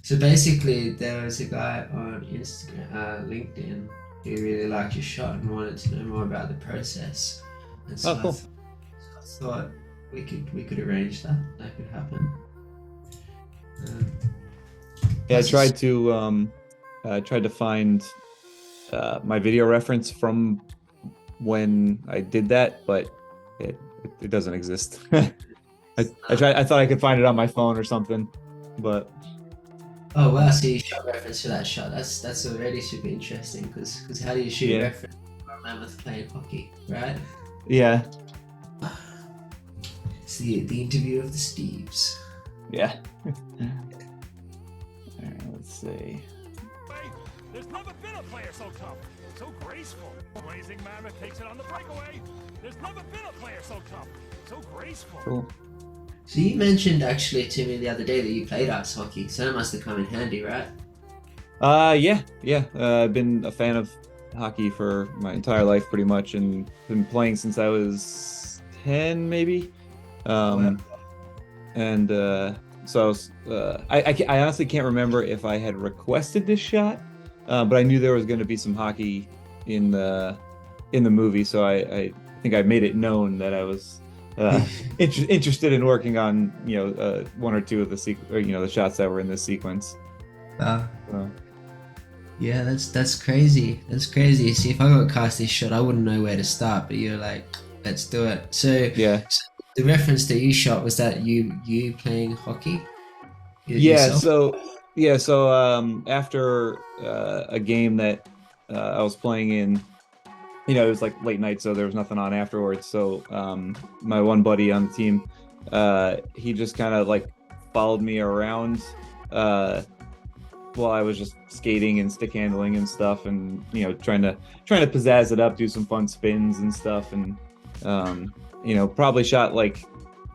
So basically, there was a guy on Instagram, LinkedIn, who really liked your shot and wanted to know more about the process. And Oh, so cool. I thought we could arrange that. That could happen. Um, Yeah, I plus, it's, tried to find my video reference from when I did that, but it doesn't exist. I thought I could find it on my phone or something, but oh wow! So you shot reference for that shot. That's already super interesting because how do you shoot yeah, reference for a mammoth playing hockey, right? yeah, It's the interview of the Steves. yeah. All right, let's see. There's never been a player so tough, so graceful. Blazing Mammoth takes it on the breakaway. There's never been a player so tough, so graceful. Cool. So you mentioned actually to me the other day that you played ice hockey, so that must have come in handy, right? Yeah. I've been a fan of hockey for my entire life, pretty much, and been playing since I was 10, maybe. Wow. And so I was, I honestly can't remember if I had requested this shot, but I knew there was going to be some hockey in the movie, so I think I made it known that I was interested in working on one or two of the shots that were in this sequence. Wow. So, Yeah, that's crazy. That's crazy. See, if I got cast this shot, I wouldn't know where to start. But you're like, let's do it. yeah. So the reference that you shot was that you playing hockey Yeah, yourself. so after a game that I was playing in, it was like late night, so there was nothing on afterwards. So my one buddy on the team, he just kind of like followed me around uh, while I was just skating and stick handling and stuff, and trying to pizzazz it up, do some fun spins and stuff, and probably shot like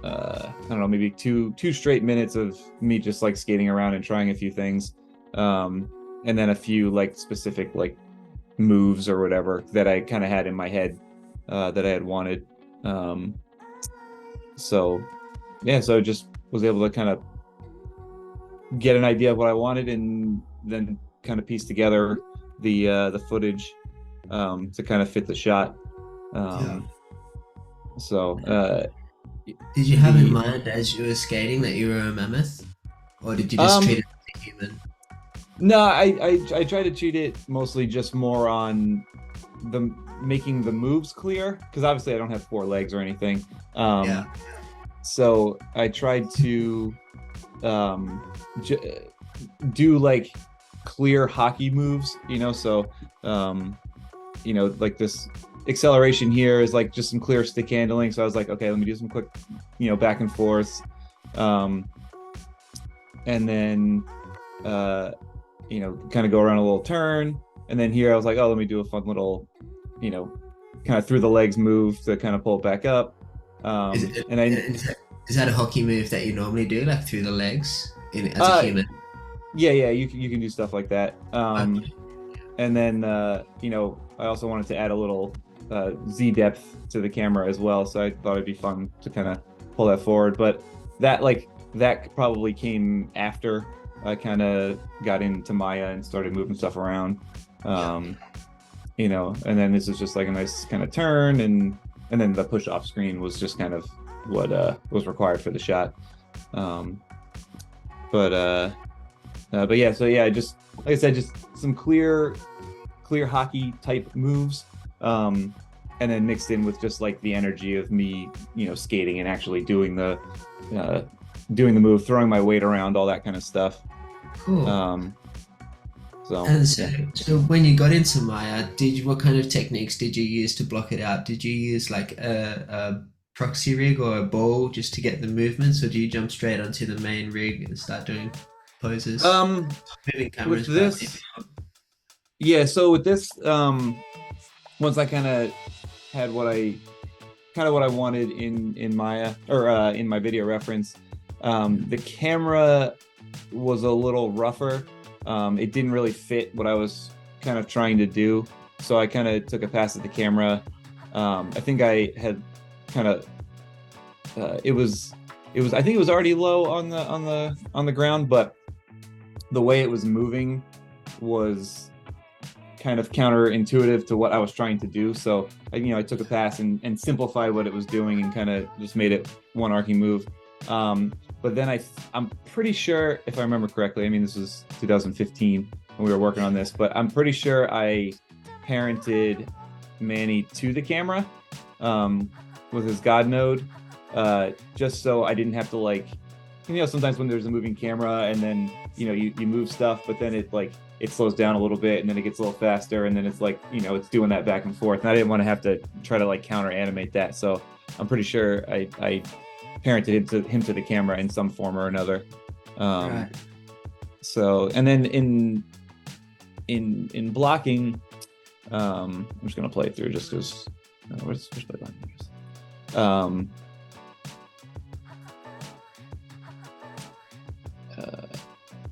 I don't know, maybe two straight minutes of me just like skating around and trying a few things, and then a few like specific like moves or whatever that I kind of had in my head that I had wanted. So yeah, so I just was able to kind of get an idea of what I wanted and then kind of piece together the footage to kind of fit the shot. Yeah. Um, so Did you have in the mind as you were skating that you were a mammoth, or did you just treat um it as a human? No, I try to treat it mostly just more on the making the moves clear, because obviously I don't have four legs or anything. Yeah. So I tried to do like clear hockey moves, so like this acceleration here is like just some clear stick handling. So I was like, okay, let me do some quick, back and forth. And then kind of go around a little turn. And then here I was like, oh, let me do a fun little, kind of through the legs move to kind of pull it back up. Is, it, And I, is that a hockey move that you normally do, like through the legs, as a human? yeah, you can do stuff like that. Okay. And then, I also wanted to add a little Z depth to the camera as well. So I thought it'd be fun to kind of pull that forward. But that probably came after I kind of got into Maya and started moving stuff around. And then this is just like a nice kind of turn, and then the push off screen was just kind of what was required for the shot. But yeah, so yeah, just like I said, just some clear hockey type moves, and then mixed in with just like the energy of me, skating and actually doing the move, throwing my weight around, all that kind of stuff. Cool. So And so when you got into Maya, what kind of techniques did you use to block it out? Did you use like a proxy rig or a ball just to get the movements, or do you jump straight onto the main rig and start doing poses? Moving with cameras, but this, yeah, so with this, once I kind of had what I wanted in Maya, or in my video reference, the camera was a little rougher. It didn't really fit what I was kind of trying to do, so I kind of took a pass at the camera. I think I had kind of it was I think it was already low on the ground, but the way it was moving was kind of counterintuitive to what I was trying to do. So I took a pass and simplified what it was doing and kind of just made it one arcing move. But then I'm pretty sure, if I remember correctly, I mean, this was 2015 when we were working on this, but I'm pretty sure I parented Manny to the camera with his God node, just so I didn't have to like, sometimes when there's a moving camera and then, you move stuff, but then it slows down a little bit and then it gets a little faster and then it's like, it's doing that back and forth. And I didn't want to have to try to like counter animate that. So I'm pretty sure I parented him to the camera in some form or another. Right. So, and then in blocking, I'm just gonna play it through just because. Where's my blocking?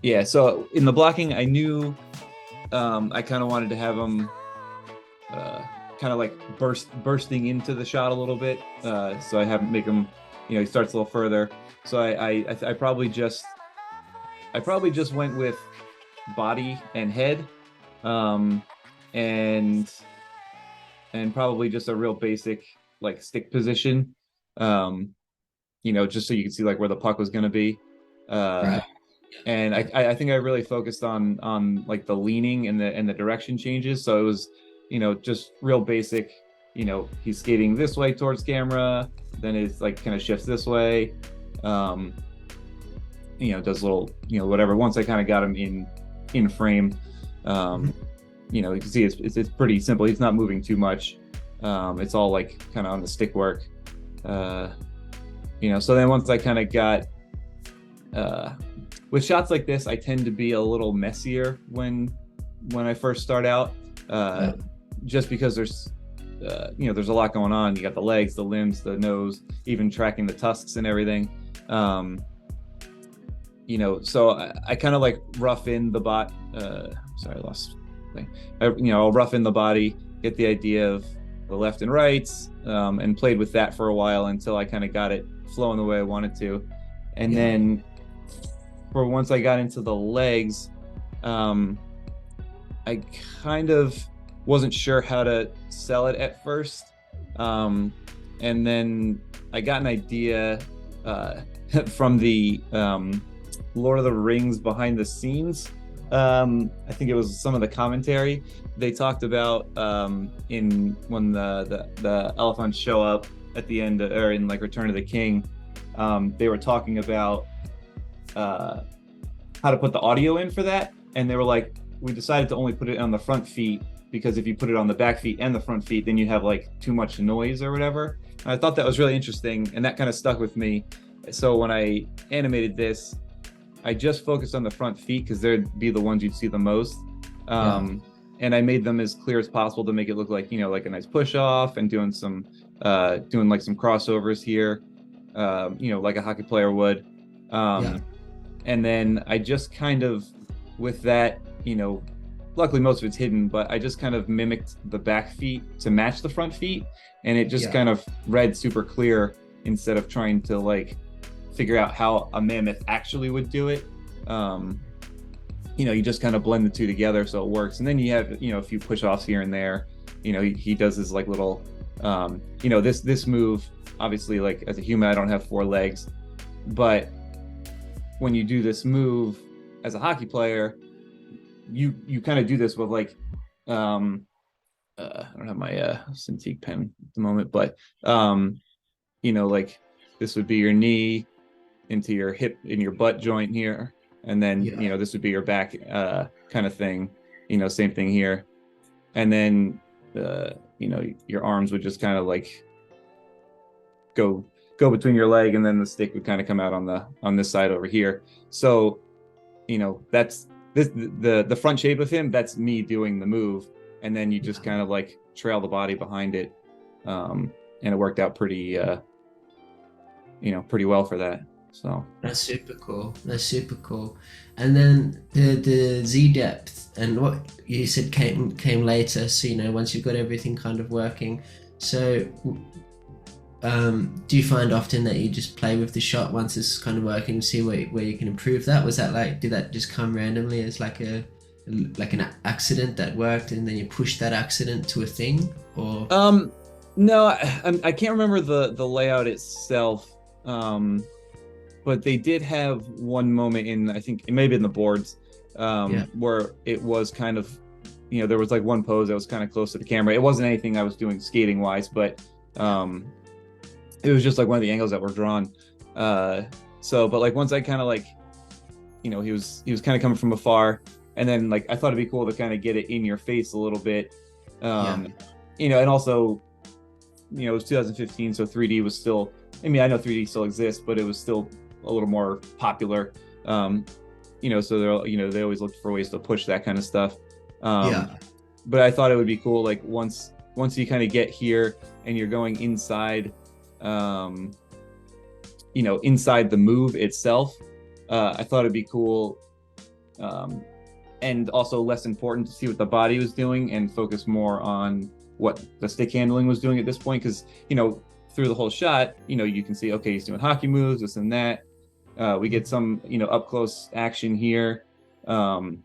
Yeah. So in the blocking, I knew I kind of wanted to have him kind of like bursting into the shot a little bit. So I have him make him, he starts a little further. So I probably just went with body and head, and probably just a real basic like stick position, just so you can see like where the puck was going to be. Right. And I think I really focused on like the leaning and the direction changes. So it was, just real basic, he's skating this way towards camera, then it's like kind of shifts this way, does a little, whatever. Once I kind of got him in frame, you can see it's pretty simple. He's not moving too much. It's all like kind of on the stick work. So then once I kind of got, with shots like this, I tend to be a little messier when I first start out, just because there's a lot going on. You got the legs, the limbs, the nose, even tracking the tusks and everything. So I kind of like rough in the bot. Sorry, I lost thing. I'll rough in the body, get the idea of the left and rights, and played with that for a while until I kind of got it flowing the way I wanted to. And then for once I got into the legs, I kind of wasn't sure how to sell it at first. And then I got an idea from the Lord of the Rings behind the scenes. I think it was some of the commentary they talked about when the elephants show up at the end, or in like Return of the King. They were talking about how to put the audio in for that, and they were like, we decided to only put it on the front feet because if you put it on the back feet and the front feet, then you have like too much noise or whatever. And I thought that was really interesting, and that kind of stuck with me. So when I animated this, I just focused on the front feet because they'd be the ones you'd see the most. And I made them as clear as possible to make it look like, like a nice push off, and doing like some crossovers here, like a hockey player would. And then I just kind of, with that, luckily most of it's hidden, but I just kind of mimicked the back feet to match the front feet, and it just kind of read super clear instead of trying to like figure out how a mammoth actually would do it. You just kind of blend the two together so it works. And then you have, a few push-offs here and there. He does his like little, this move, obviously, like as a human, I don't have 4 legs, but when you do this move as a hockey player, you kind of do this with like, I don't have my Cintiq pen at the moment, but like this would be your knee into your hip in your butt joint here, and then this would be your back kind of thing, same thing here, and then your arms would just kind of like go between your leg, and then the stick would kind of come out on this side over here. So that's the front shape of him, that's me doing the move, and then you just kind of like trail the body behind it, and it worked out pretty pretty well for that. So that's super cool. And then the Z depth and what you said came later, so once you've got everything kind of working. So Do you find often that you just play with the shot once it's kind of working and see where you can improve that? Was that like, did that just come randomly as like an accident that worked and then you pushed that accident to a thing, or? No, I can't remember the layout itself. But they did have one moment in, I think it may have been the boards, where it was kind of, there was like one pose that was kind of close to the camera. It wasn't anything I was doing skating wise, but it was just like one of the angles that were drawn. But like once I kind of like, he was kind of coming from afar, and then like I thought it'd be cool to kind of get it in your face a little bit. And also, it was 2015, so 3D was still, I mean, I know 3D still exists, but it was still a little more popular. So they're, they always looked for ways to push that kind of stuff. But I thought it would be cool, like once you kind of get here and you're going inside, inside the move itself, I thought it'd be cool, and also less important to see what the body was doing and focus more on what the stick handling was doing at this point, because through the whole shot, you can see, okay, he's doing hockey moves, this and that. We get some, up close action here. And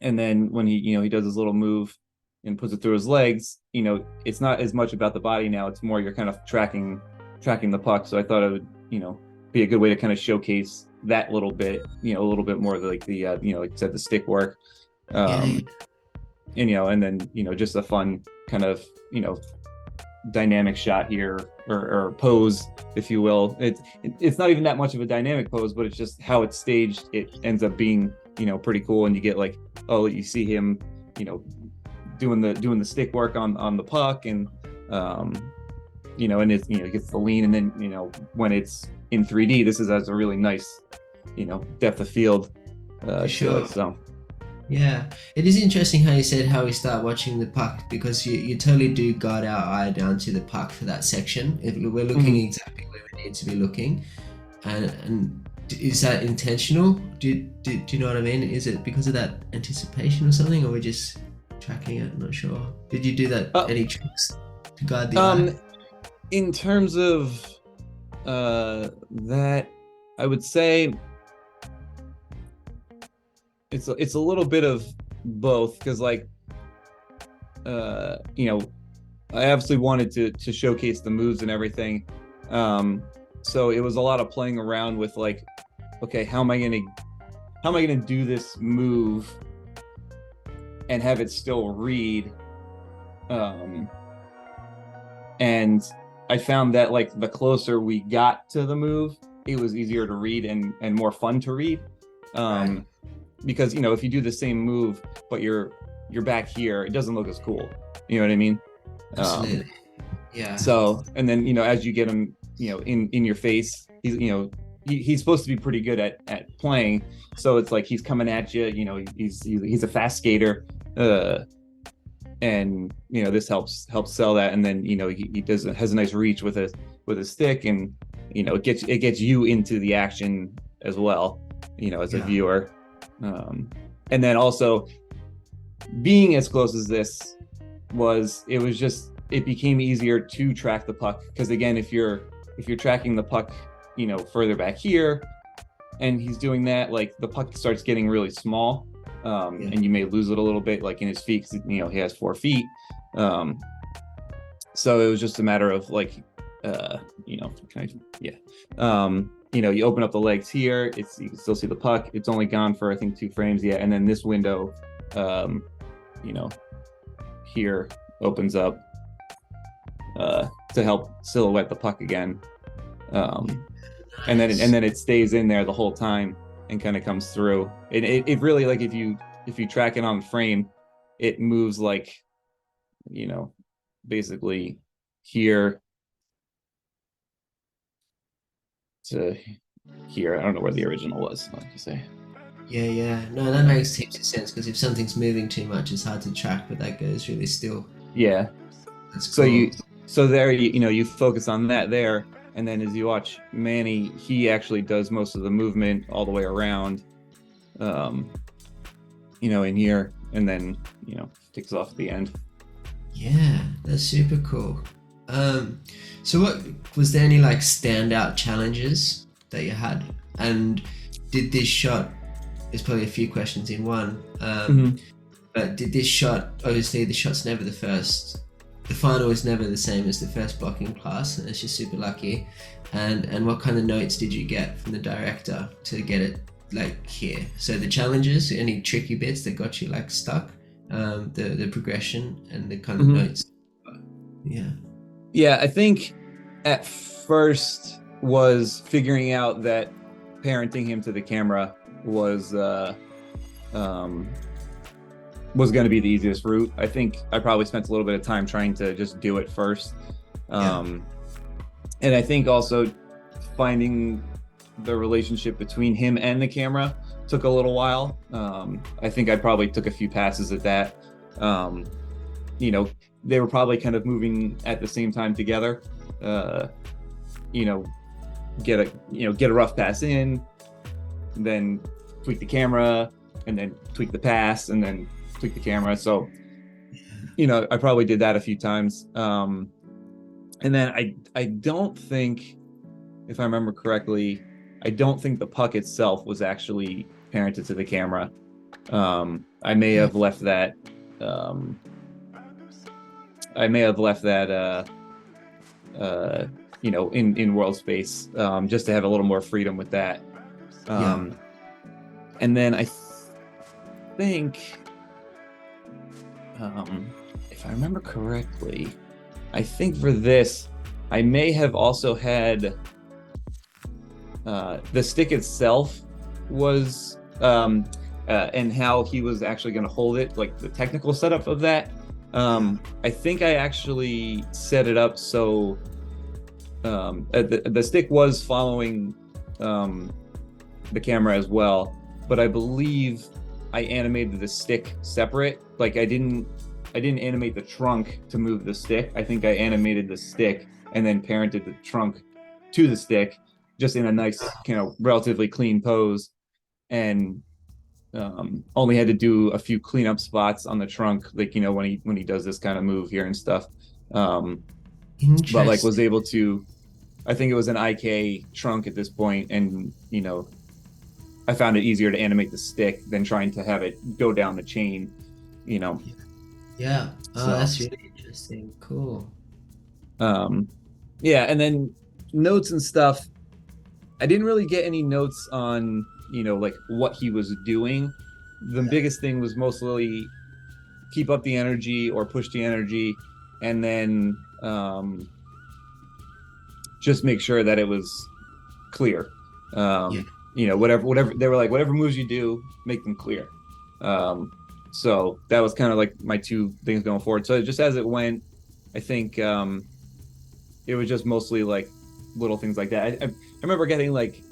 then when he does his little move and puts it through his legs, it's not as much about the body now. It's more you're kind of tracking the puck. So I thought it would, be a good way to kind of showcase that little bit, a little bit more like the, like you said, the stick work. And then, just a fun kind of, dynamic shot here, or pose, if you will. It's not even that much of a dynamic pose, but it's just how it's staged. It ends up being, pretty cool. And you get like, you see him, doing the stick work on the puck, and and it's, it gets the lean, and then when it's in 3D, this has a really nice, depth of field Sure. So Yeah, it is interesting how you said how we start watching the puck, because you totally do guide our eye down to the puck for that section. If we're looking exactly where we need to be looking, and is that intentional? Do you know what I mean? Is it because of that anticipation or something, or we're just tracking it? I'm not sure. Did you do that? Any tricks to guide the eye? In terms of that, I would say it's a little bit of both, because like I obviously wanted to showcase the moves and everything, so it was a lot of playing around with like, okay, how am I gonna do this move and have it still read, and I found that like the closer we got to the move, it was easier to read and more fun to read. Right. Because if you do the same move but you're back here, it doesn't look as cool. You know what I mean? Absolutely. Yeah. So, and then as you get him in your face, he's supposed to be pretty good at playing. So it's like he's coming at you. He's a fast skater, and this helps sell that. And then he has a nice reach with his stick, and it gets you into the action as well. As a viewer. And then also being as close as this it became easier to track the puck, because again, if you're tracking the puck further back here and he's doing that, like the puck starts getting really small, and you may lose it a little bit, like in his feet, because he has 4 feet, so it was just a matter of like you open up the legs here, you can still see the puck. It's only gone for I think 2 frames yet, and then this window here opens up to help silhouette the puck again, and then it stays in there the whole time and kind of comes through. It really, like if you track it on frame, it moves like basically here to here. I don't know where the original was, like you say. Yeah. No, that makes heaps of sense, because if something's moving too much, it's hard to track, but that goes really still. Yeah. That's cool. You focus on that there, and then as you watch Manny, he actually does most of the movement all the way around, in here, and then takes off at the end. Yeah, that's super cool. So what was there any like standout challenges that you had? And did this shot, there's probably a few questions in one, but did this shot, obviously the shot's never the first, the final is never the same as the first blocking class, and it's just super lucky. And what kind of notes did you get from the director to get it like here? So the challenges, any tricky bits that got you like stuck, the progression and the kind of notes. Yeah, I think at first was figuring out that parenting him to the camera was going to be the easiest route. I think I probably spent a little bit of time trying to just do it first. And I think also finding the relationship between him and the camera took a little while. I think I probably took a few passes at that. You know, they were probably kind of moving at the same time together. You know, get a rough pass in, then tweak the camera, and then tweak the pass, and then tweak the camera. So, you know, I probably did that a few times. And then I don't think, if I remember correctly, I don't think the puck itself was actually parented to the camera. I may have left that. You know, in world space, just to have a little more freedom with that. And then I think, if I remember correctly, I think for this, I may have also had the stick itself was, and how he was actually going to hold it, like the technical setup of that. I think I actually set it up so the stick was following the camera as well, but I believe I animated the stick separate. Like I didn't animate the trunk to move the stick. I think I animated the stick and then parented the trunk to the stick, just in a nice, you know, relatively clean pose, and only had to do a few cleanup spots on the trunk, like, you know, when he does this kind of move here and stuff. But like was able to, I think it was an IK trunk at this point, and you know, I found it easier to animate the stick than trying to have it go down the chain, you know. Yeah. Oh, So, that's really interesting. Cool. yeah, and then notes and stuff. I didn't really get any notes on, you know, like what he was doing. The biggest thing was mostly keep up the energy or push the energy, and then just make sure that it was clear. You know, whatever they were like, whatever moves you do, make them clear. So that was kind of like my two things going forward. So just as it went, I think it was just mostly like little things like that. I remember getting like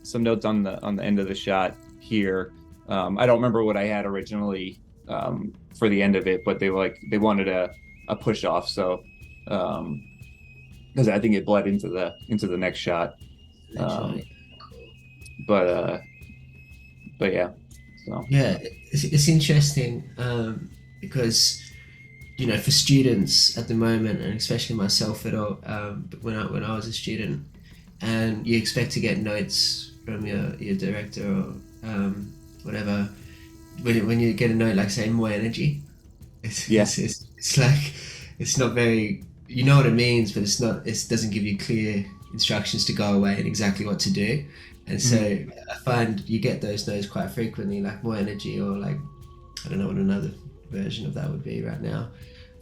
some notes on the end of the shot here. I don't remember what I had originally for the end of it, but they were like, they wanted a push off. So because I think it bled into the next shot. But yeah. So yeah, it's interesting because, you know, for students at the moment, and especially myself at all, when I was a student, and you expect to get notes from your director or whatever, when you get a note like, say, more energy, it's like, it's not very, you know what it means, but it doesn't give you clear instructions to go away and exactly what to do. And so I find you get those notes quite frequently, like more energy, or like, I don't know what another version of that would be right now.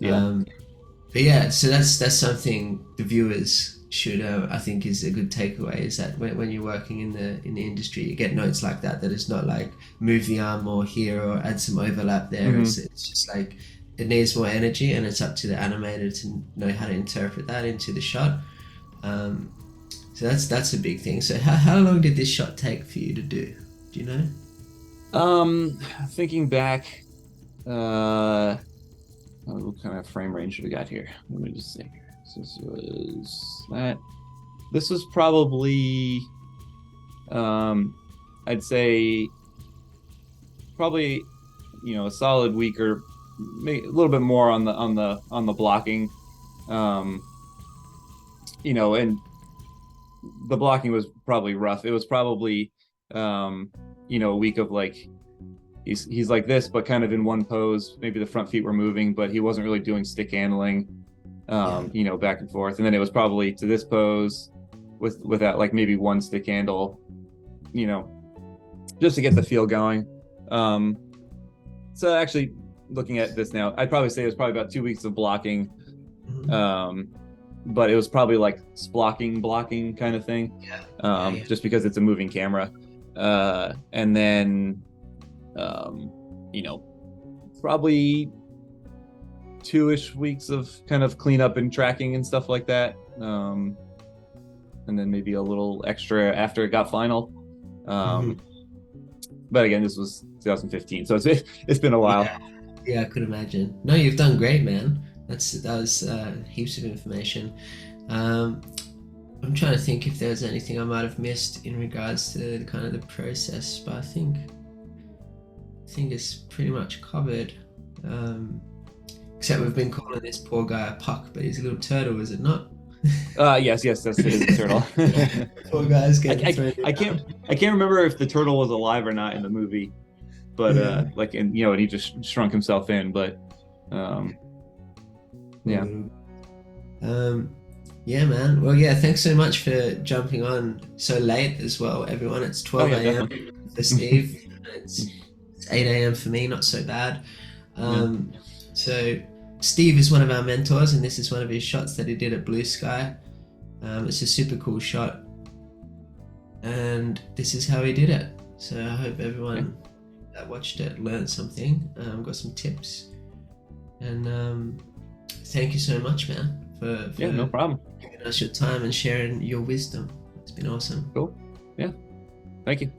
But yeah, so that's something the viewers should, I think, is a good takeaway, is that when you're working in the industry, you get notes like that is not like move the arm more here or add some overlap there. It's just like, it needs more energy, and it's up to the animator to know how to interpret that into the shot. So that's a big thing. So how long did this shot take for you to do? Do you know? Thinking back, what kind of frame range have we got here? Let me just see. This was probably, I'd say, probably, you know, a solid week, or maybe a little bit more on the blocking. you know, and the blocking was probably rough. It was probably, you know, a week of like, he's like this, but kind of in one pose. Maybe the front feet were moving, but he wasn't really doing stick handling, you know, back and forth. And then it was probably to this pose with that, like maybe one stick handle, you know, just to get the feel going. So actually looking at this now, I'd probably say it was probably about 2 weeks of blocking. But it was probably like blocking kind of thing. Just because it's a moving camera. And then, you know, probably 2-ish weeks of kind of cleanup and tracking and stuff like that. And then maybe a little extra after it got final. But again, this was 2015, so it's been a while. Yeah, I could imagine. No, you've done great, man. That was heaps of information. I'm trying to think if there's anything I might have missed in regards to kind of the process, but I think it's pretty much covered. Except we've been calling this poor guy a puck, but he's a little turtle, is it not? Yes, that's it is a turtle. Poor guy's getting thrown I can't remember if the turtle was alive or not in the movie, but like, and you know, and he just shrunk himself in, but yeah. Yeah, man. Well, yeah, thanks so much for jumping on so late as well, everyone. It's 12 a.m. for Steve. It's 8 a.m. for me, not so bad. So Steve is one of our mentors, and this is one of his shots that he did at Blue Sky. It's a super cool shot, and this is how he did it. So I hope everyone that watched it learned something, got some tips, and thank you so much, man, for no problem, giving us your time and sharing your wisdom. It's been awesome. Cool. Yeah, thank you.